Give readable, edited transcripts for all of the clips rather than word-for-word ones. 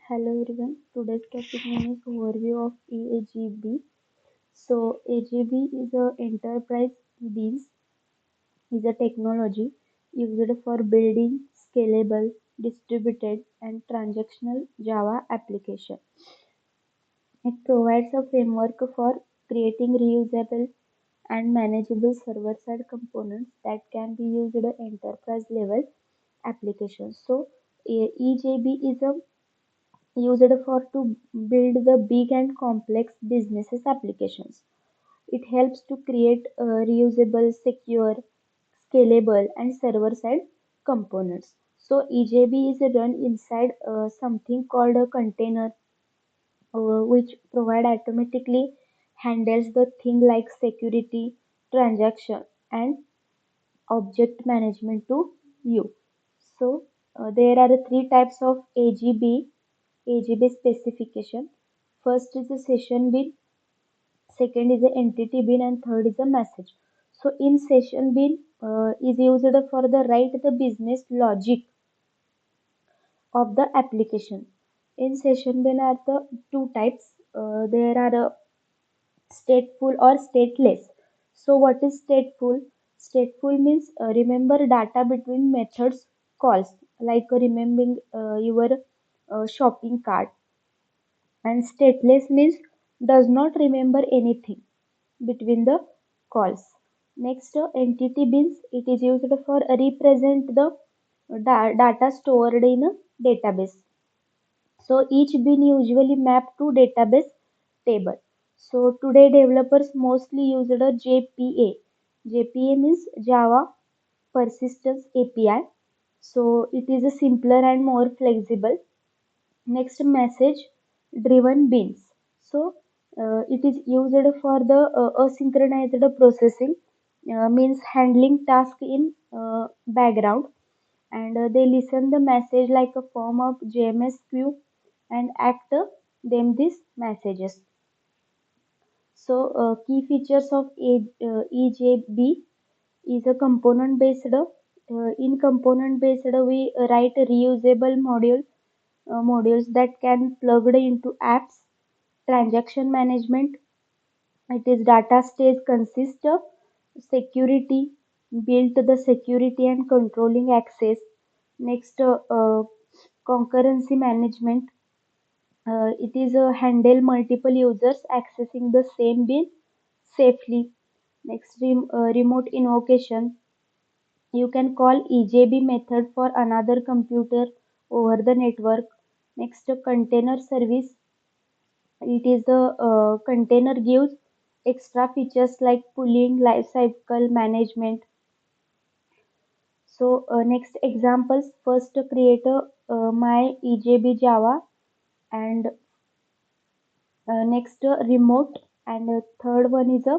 Hello everyone. Today's topic name is overview of AGB. So AGB is a enterprise beans is a technology used for building scalable, distributed and transactional Java application. It provides a framework for creating reusable and manageable server-side components that can be used at enterprise level applications. So EJB is a used for to build the big and complex businesses applications. It helps to create reusable, secure, scalable, and server-side components. So EJB is run inside something called a container, which provide automatically handles the thing like security, transaction, and object management to you. So there are three types of AGB specification. First is a session bin, second is the entity bin, and third is a message. So in session bin is used for the write the business logic of the application. In session bin are the two types. There are stateful or stateless. So what is stateful? Stateful means remember data between methods calls, like remembering your shopping cart. And stateless means does not remember anything between the calls. Next, entity bins. It is used for represent the data stored in a database. So each bin usually map to database table. So today developers mostly use the JPA. JPA means Java Persistence API. So it is a simpler and more flexible. Next, message driven bins. So it is used for the asynchronized processing, means handling task in background, and they listen the message like a form of JMS queue and act them these messages. So key features of EJB is a component based. In component based, we write a reusable modules that can plugged into apps. Transaction management, it is data stage consists of security, built the security and controlling access. Next, concurrency management, it is handle multiple users accessing the same bin safely. Next, remote invocation, you can call EJB method for another computer over the network. Next, container service, it is a container gives extra features like pooling, lifecycle management. So next examples, first create a my EJB Java, and next remote, and third one is a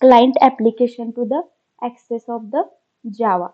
client application to the access of the Java.